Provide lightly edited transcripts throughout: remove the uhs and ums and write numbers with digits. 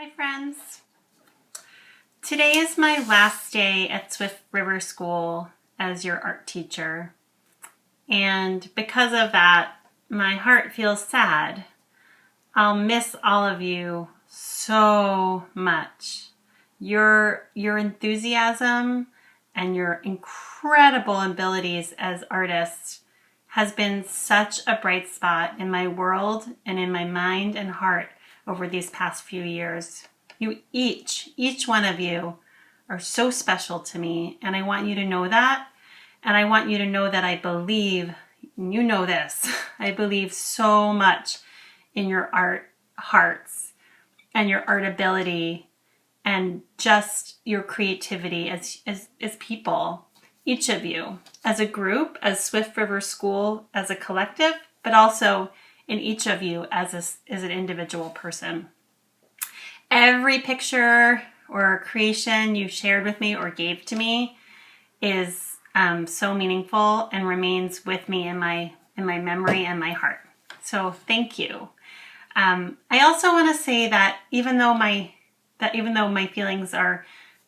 Hi friends. Today is my last day at Swift River School as your art teacher. And because of that, my heart feels sad. I'll miss all of you so much. Your enthusiasm and your incredible abilities as artists has been such a bright spot in my world and in my mind and heart over these past few years. You each one of you are so special to me, and I want you to know that. And I want you to know that I believe, and you know this, I believe so much in your art hearts and your art ability and just your creativity as people, each of you, as a group, as Swift River School, as a collective, but also in each of you as an individual person. Every picture or creation you shared with me or gave to me is so meaningful and remains with me in my memory and my heart. So thank you. I also want to say that even though my feelings are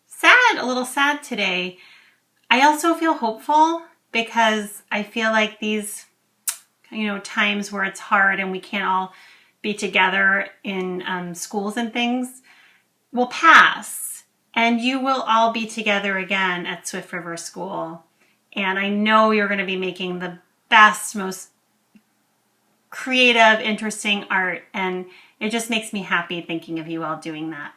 sad, a little sad today, I also feel hopeful because I feel like these times where it's hard and we can't all be together in schools and things will pass, and you will all be together again at Swift River School. And I know you're going to be making the best, most creative, interesting art, and it just makes me happy thinking of you all doing that.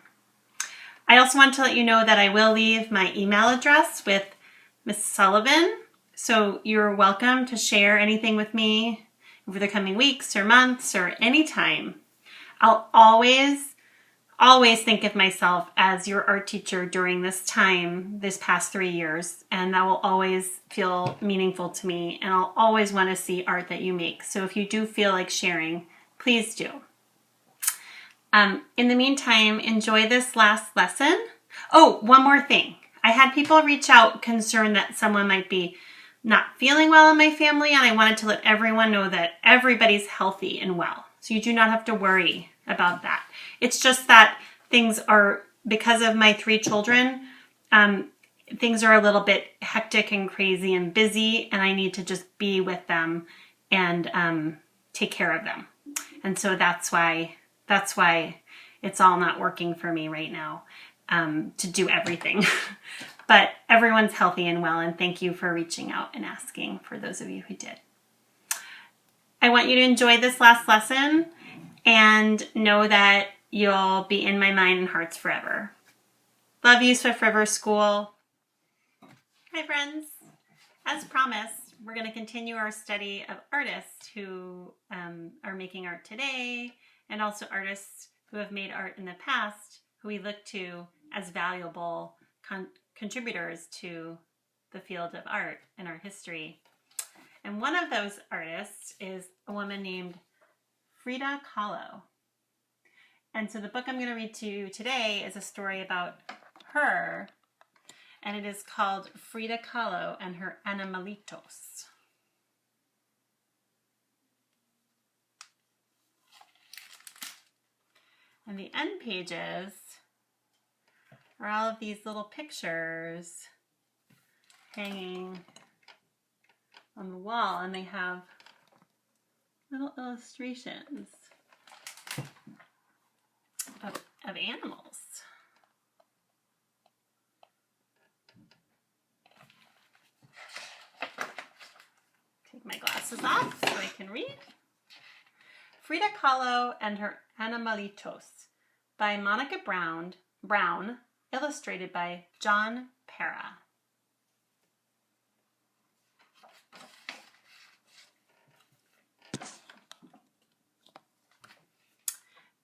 I also want to let you know that I will leave my email address with Miss Sullivan, so you're welcome to share anything with me over the coming weeks or months or any time. I'll always think of myself as your art teacher during this time, this past 3 years, and that will always feel meaningful to me, and I'll always want to see art that you make. So if you do feel like sharing, please do. In the meantime, enjoy this last lesson. Oh, one more thing. I had people reach out concerned that someone might be not feeling well in my family, and I wanted to let everyone know that everybody's healthy and well. So you do not have to worry about that. It's just that things are, because of my 3 children, things are a little bit hectic and crazy and busy, and I need to just be with them and take care of them. And so that's why it's all not working for me right now to do everything. But everyone's healthy and well, and thank you for reaching out and asking, for those of you who did. I want you to enjoy this last lesson and know that you'll be in my mind and hearts forever. Love you, Swift River School. Hi, friends. As promised, we're going to continue our study of artists who are making art today, and also artists who have made art in the past who we look to as valuable contributors to the field of art and our history. And one of those artists is a woman named Frida Kahlo. And so the book I'm going to read to you today is a story about her, and it is called Frida Kahlo and Her Animalitos. And the end pages are all of these little pictures hanging on the wall, and they have little illustrations of animals. Take my glasses off so I can read. Frida Kahlo and Her Animalitos by Monica Brown, illustrated by John Para.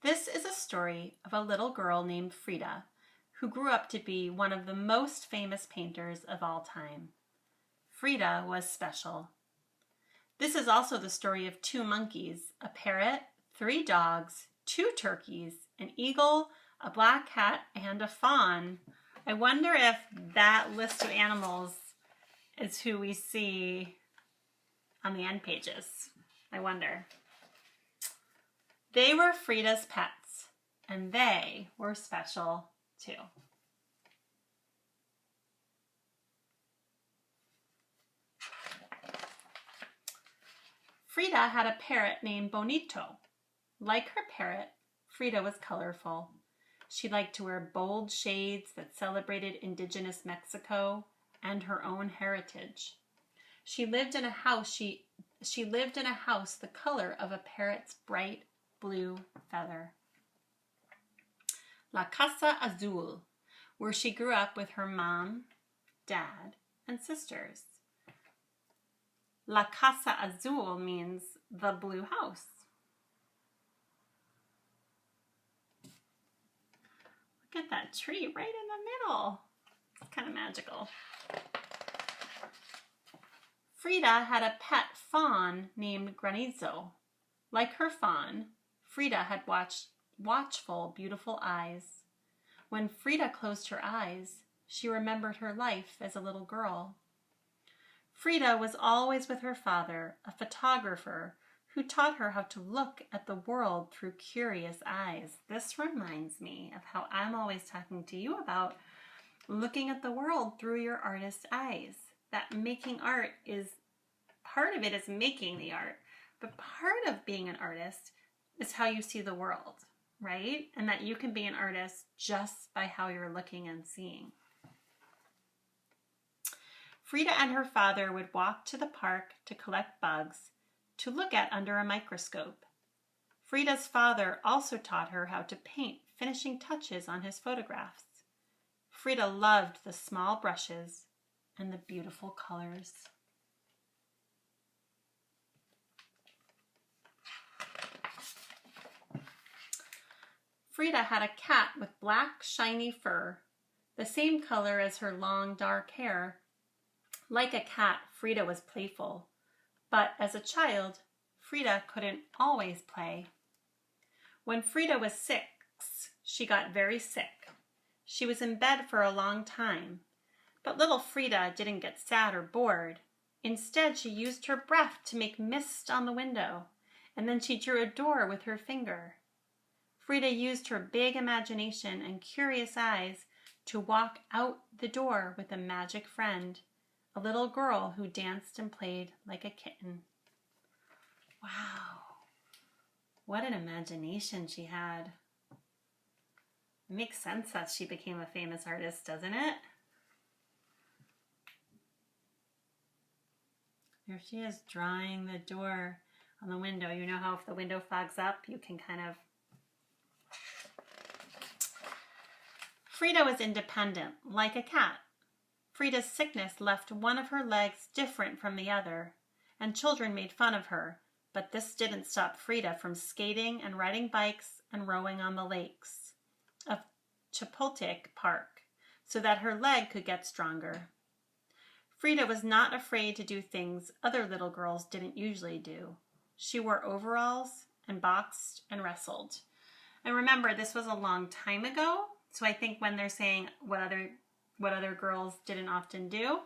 This is a story of a little girl named Frida who grew up to be one of the most famous painters of all time. Frida was special. This is also the story of 2 monkeys, a parrot, 3 dogs, 2 turkeys, an eagle, a black cat, and a fawn. I wonder if that list of animals is who we see on the end pages. I wonder. They were Frida's pets. and they were special too. Frida had a parrot named Bonito. Like her parrot, Frida was colorful. She liked to wear bold shades that celebrated indigenous Mexico and her own heritage. She lived in a house the color of a parrot's bright blue feather. La Casa Azul, where she grew up with her mom, dad, and sisters. La Casa Azul means the blue house. Look at that tree right in the middle. It's kind of magical. Frida had a pet fawn named Granizo. Like her fawn, Frida had watchful, beautiful eyes. When Frida closed her eyes, she remembered her life as a little girl. Frida was always with her father, a photographer, who taught her how to look at the world through curious eyes. This reminds me of how I'm always talking to you about looking at the world through your artist's eyes. That making art is, part of it is making the art, but part of being an artist is how you see the world, right? And that you can be an artist just by how you're looking and seeing. Frida and her father would walk to the park to collect bugs to look at under a microscope. Frida's father also taught her how to paint finishing touches on his photographs. Frida loved the small brushes and the beautiful colors. Frida had a cat with black, shiny fur, the same color as her long, dark hair. Like a cat, Frida was playful, but as a child, Frida couldn't always play. When Frida was 6, she got very sick. She was in bed for a long time, but little Frida didn't get sad or bored. Instead, she used her breath to make mist on the window, and then she drew a door with her finger. Frida used her big imagination and curious eyes to walk out the door with a magic friend, a little girl who danced and played like a kitten. Wow, what an imagination she had. It makes sense that she became a famous artist, doesn't it? There she is, drawing the door on the window. You know how if the window fogs up, you can kind of... Frida was independent, like a cat. Frida's sickness left one of her legs different from the other, and children made fun of her, but this didn't stop Frida from skating and riding bikes and rowing on the lakes of Chapultepec Park so that her leg could get stronger. Frida was not afraid to do things other little girls didn't usually do. She wore overalls and boxed and wrestled. And remember, this was a long time ago, so I think when they're saying what other girls didn't often do,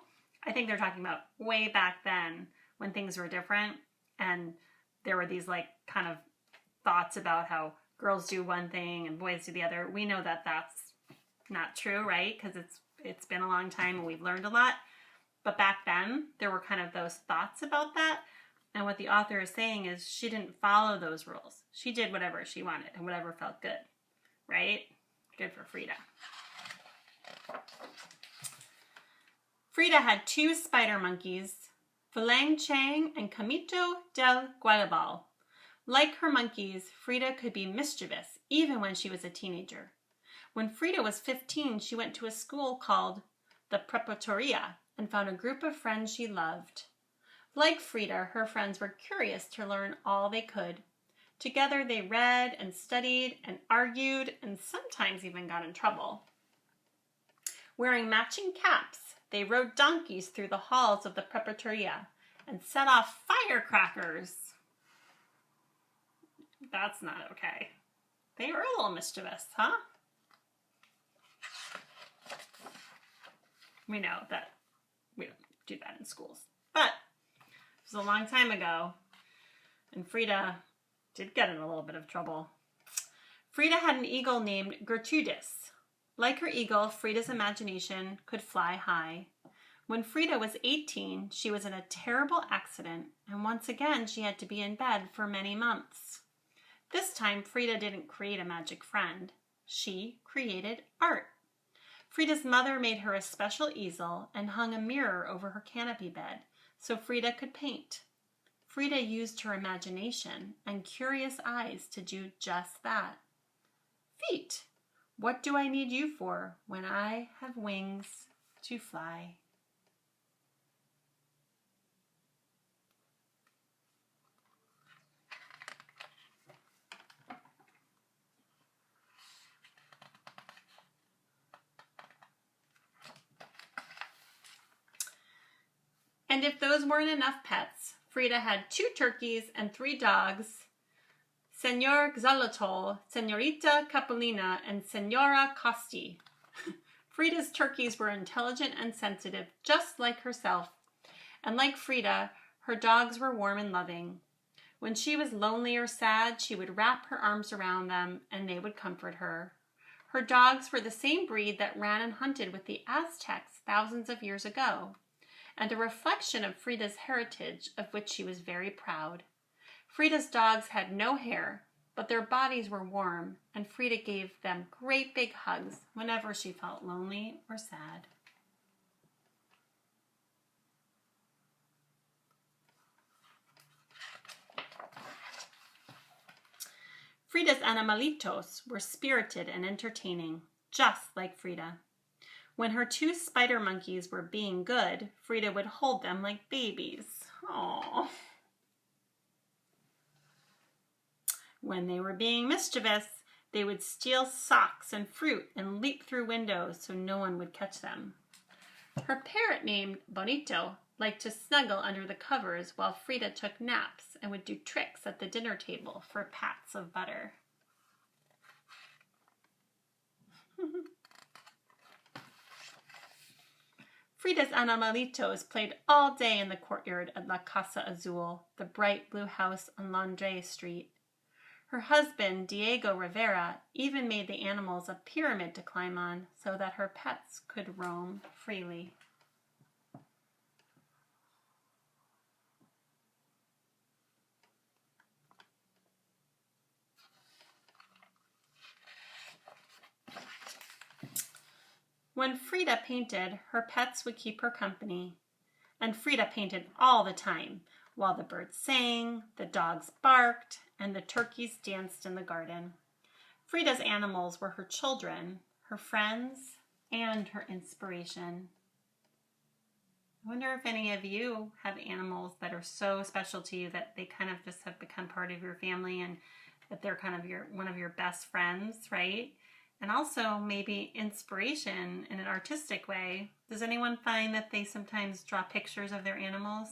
I think they're talking about way back then when things were different and there were these like kind of thoughts about how girls do one thing and boys do the other. We know that that's not true, right? Because it's been a long time and we've learned a lot. But back then, there were kind of those thoughts about that. And what the author is saying is she didn't follow those rules. She did whatever she wanted and whatever felt good, right? Good for Frida. Frida had 2 spider monkeys, Falang Chang and Camito del Guadalbal. Like her monkeys, Frida could be mischievous even when she was a teenager. When Frida was 15, she went to a school called the Preparatoria and found a group of friends she loved. Like Frida, her friends were curious to learn all they could. Together they read and studied and argued and sometimes even got in trouble. Wearing matching caps, they rode donkeys through the halls of the Preparatoria and set off firecrackers. That's not okay. They were a little mischievous, huh? We know that we don't do that in schools. But it was a long time ago, and Frida did get in a little bit of trouble. Frida had an eagle named Gertrudis. Like her eagle, Frida's imagination could fly high. When Frida was 18, she was in a terrible accident, and once again she had to be in bed for many months. This time, Frida didn't create a magic friend. She created art. Frida's mother made her a special easel and hung a mirror over her canopy bed so Frida could paint. Frida used her imagination and curious eyes to do just that. Feet, what do I need you for when I have wings to fly? And if those weren't enough pets, Frida had 2 turkeys and 3 dogs, Senor Xolotl, Senorita Capolina, and Senora Costi. Frida's turkeys were intelligent and sensitive, just like herself. And like Frida, her dogs were warm and loving. When she was lonely or sad, she would wrap her arms around them and they would comfort her. Her dogs were the same breed that ran and hunted with the Aztecs thousands of years ago, and a reflection of Frida's heritage, of which she was very proud. Frida's dogs had no hair, but their bodies were warm, and Frida gave them great big hugs whenever she felt lonely or sad. Frida's animalitos were spirited and entertaining, just like Frida. When her 2 spider monkeys were being good, Frida would hold them like babies. Aww. When they were being mischievous, they would steal socks and fruit and leap through windows so no one would catch them. Her parrot named Bonito liked to snuggle under the covers while Frida took naps and would do tricks at the dinner table for pats of butter. Frida's animalitos played all day in the courtyard at La Casa Azul, the bright blue house on Landre Street. Her husband, Diego Rivera, even made the animals a pyramid to climb on so that her pets could roam freely. When Frida painted, her pets would keep her company. And Frida painted all the time, while the birds sang, the dogs barked, and the turkeys danced in the garden. Frida's animals were her children, her friends, and her inspiration. I wonder if any of you have animals that are so special to you that they kind of just have become part of your family and that they're kind of one of your best friends, right? And also maybe inspiration in an artistic way. Does anyone find that they sometimes draw pictures of their animals?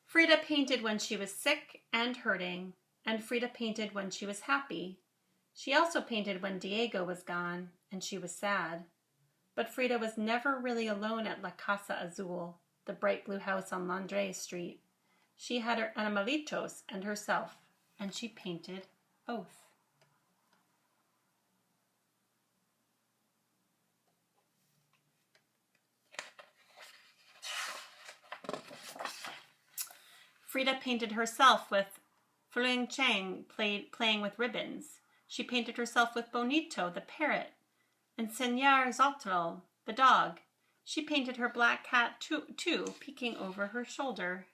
Frida painted when she was sick and hurting, and Frida painted when she was happy. She also painted when Diego was gone and she was sad. But Frida was never really alone at La Casa Azul, the bright blue house on Landre Street. She had her animalitos and herself, and she painted both. Frida painted herself with Fluing Chang playing with ribbons. She painted herself with Bonito, the parrot, and Senor Xotl, the dog. She painted her black cat too, peeking over her shoulder.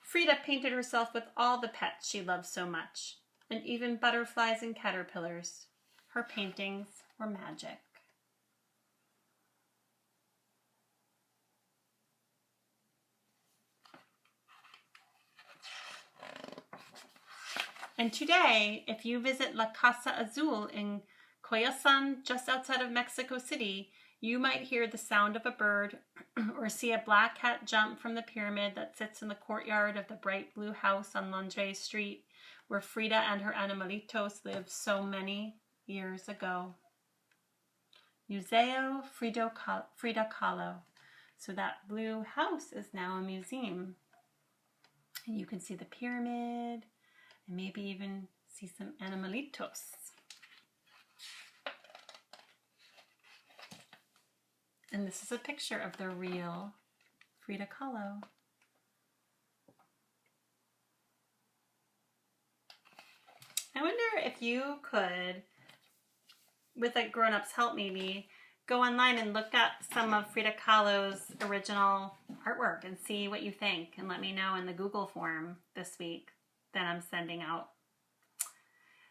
Frida painted herself with all the pets she loved so much, and even butterflies and caterpillars. Her paintings were magic. And today, if you visit La Casa Azul in Coyoacán, just outside of Mexico City, you might hear the sound of a bird or see a black cat jump from the pyramid that sits in the courtyard of the bright blue house on Landre Street, where Frida and her animalitos lived so many years ago. Museo Frida Kahlo. So that blue house is now a museum. And you can see the pyramid and maybe even see some animalitos. And this is a picture of the real Frida Kahlo. I wonder if you could, with a grown-up's help maybe, go online and look at some of Frida Kahlo's original artwork and see what you think, and let me know in the Google form this week that I'm sending out.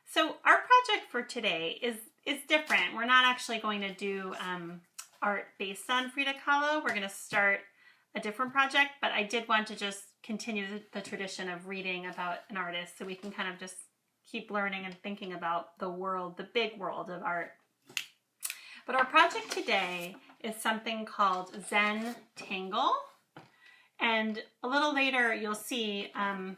So our project for today is different. We're not actually going to do art based on Frida Kahlo. We're going to start a different project, but I did want to just continue the tradition of reading about an artist so we can kind of just keep learning and thinking about the world, the big world of art. But our project today is something called Zen Tangle. And a little later you'll see I'm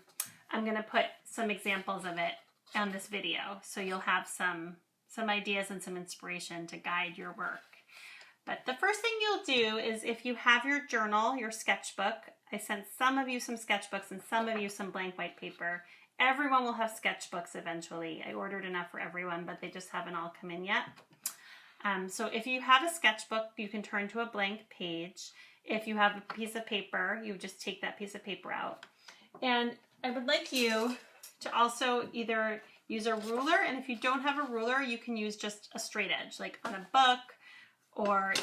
going to put some examples of it on this video. So you'll have some ideas and some inspiration to guide your work. But the first thing you'll do is, if you have your journal, your sketchbook, I sent some of you some sketchbooks and some of you some blank white paper. Everyone will have sketchbooks eventually. I ordered enough for everyone, but they just haven't all come in yet. So if you have a sketchbook, you can turn to a blank page. If you have a piece of paper, you just take that piece of paper out. And I would like you to also either use a ruler, and if you don't have a ruler, you can use just a straight edge, like on a book, or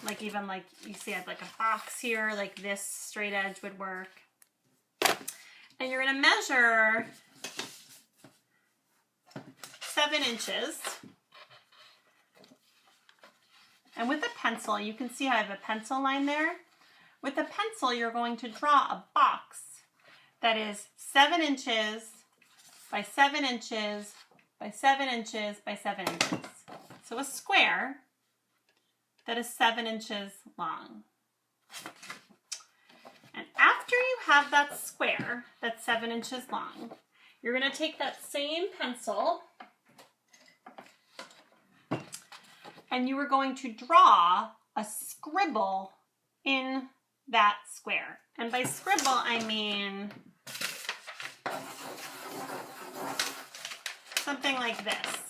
like even like you see I have like a box here, like this straight edge would work. And you're going to measure 7 inches. And with a pencil, you can see I have a pencil line there. With a pencil, you're going to draw a box that is 7 inches by 7 inches by 7 inches by 7 inches. So a square that is 7 inches long. And after you have that square that's 7 inches long, you're going to take that same pencil and you are going to draw a scribble in that square. And by scribble, I mean something like this.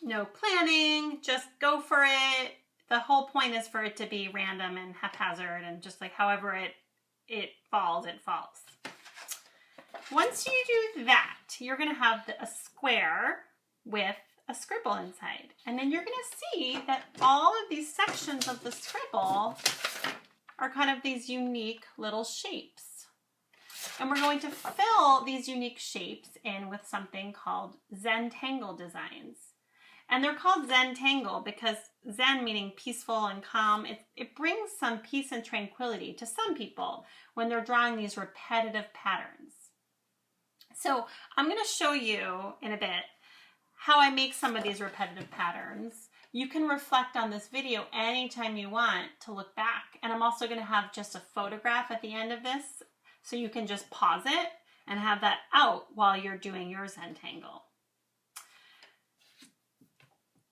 No planning, just go for it. The whole point is for it to be random and haphazard, and just like however it falls, it falls. Once you do that, you're going to have a square with a scribble inside. And then you're going to see that all of these sections of the scribble are kind of these unique little shapes. And we're going to fill these unique shapes in with something called Zen Tangle designs. And they're called Zen Tangle because Zen meaning peaceful and calm, it brings some peace and tranquility to some people when they're drawing these repetitive patterns. So I'm going to show you in a bit how I make some of these repetitive patterns. You can reflect on this video anytime you want to look back. And I'm also going to have just a photograph at the end of this so you can just pause it and have that out while you're doing your Zen Tangle.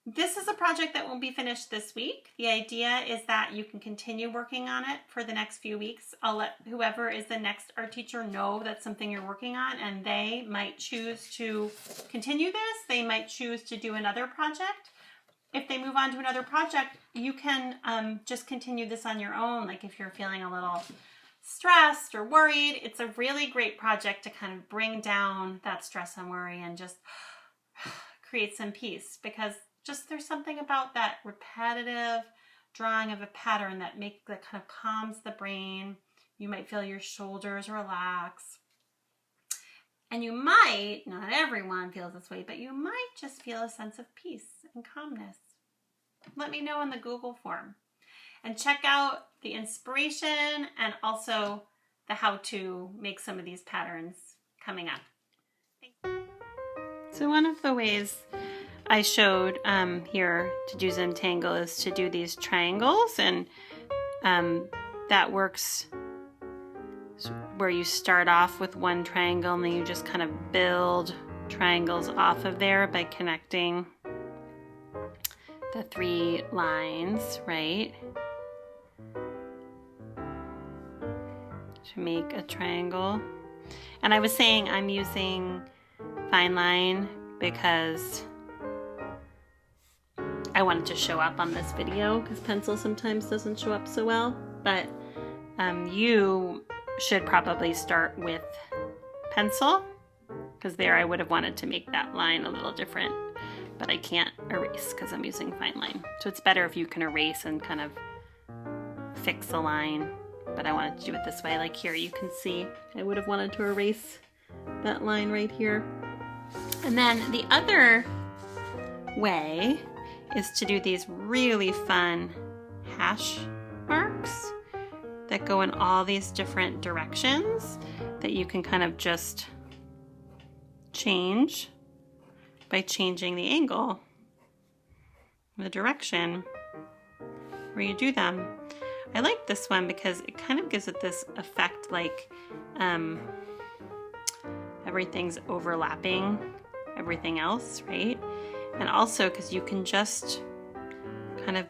This is a project that won't be finished this week. The idea is that you can continue working on it for the next few weeks. I'll let whoever is the next art teacher know that's something you're working on, and they might choose to continue this. They might choose to do another project. If they move on to another project, you can just continue this on your own. Like if you're feeling a little stressed or worried, it's a really great project to kind of bring down that stress and worry and just create some peace, because just there's something about that repetitive drawing of a pattern that kind of calms the brain. You might feel your shoulders relax. And you might, not everyone feels this way, but you might just feel a sense of peace and calmness. Let me know in the Google form. And check out the inspiration and also the how to make some of these patterns coming up. So one of the ways I showed here to do Zen Tangle is to do these triangles, and that works where you start off with one triangle and then you just kind of build triangles off of there by connecting the 3 lines, right? To make a triangle. And I was saying I'm using fine line because I wanted to show up on this video because pencil sometimes doesn't show up so well, but you should probably start with pencil because there I would have wanted to make that line a little different, but I can't erase because I'm using fine line. So it's better if you can erase and kind of fix the line, but I wanted to do it this way. Like here you can see I would have wanted to erase that line right here. And then the other way is to do these really fun hash marks that go in all these different directions that you can kind of just change by changing the angle, the direction where you do them. I like this one because it kind of gives it this effect like everything's overlapping everything else, right? And also because you can just kind of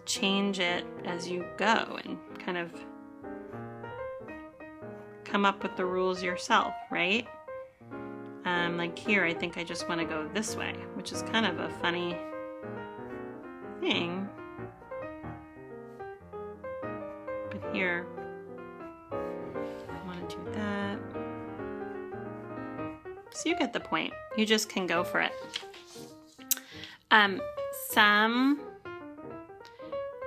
change it as you go and kind of come up with the rules yourself, right? Like here, I think I just want to go this way, which is kind of a funny thing. But here, I want to do that. So you get the point. You just can go for it. Some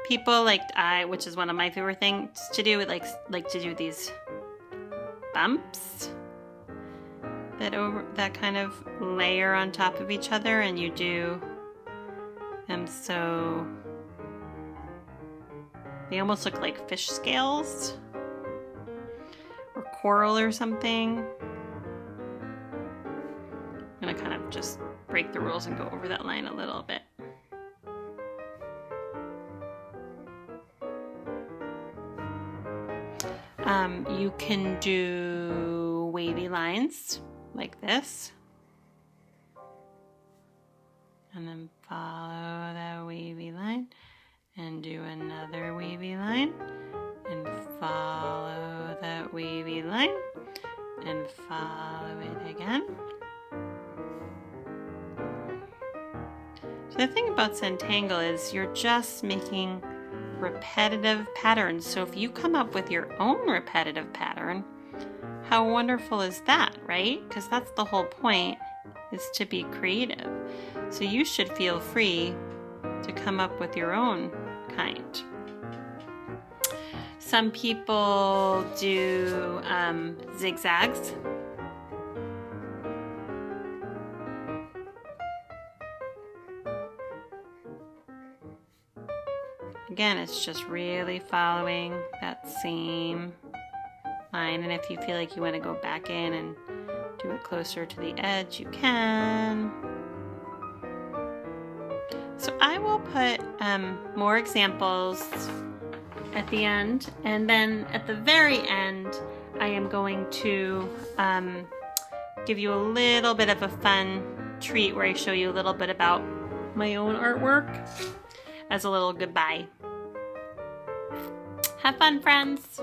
people, like which is one of my favorite things to do, like to do these bumps that kind of layer on top of each other, and you do them so they almost look like fish scales or coral or something. I'm gonna kind of just break the rules and go over that line a little bit. You can do wavy lines like this, and then follow that wavy line and do another wavy line and follow that wavy line and follow it again. So the thing about Zen Tangle is you're just making repetitive patterns. So if you come up with your own repetitive pattern, how wonderful is that, right? Because that's the whole point, is to be creative. So you should feel free to come up with your own kind. Some people do zigzags. Again, it's just really following that same line, and if you feel like you want to go back in and do it closer to the edge, you can. So I will put more examples at the end, and then at the very end I am going to give you a little bit of a fun treat where I show you a little bit about my own artwork as a little goodbye. Have fun, friends!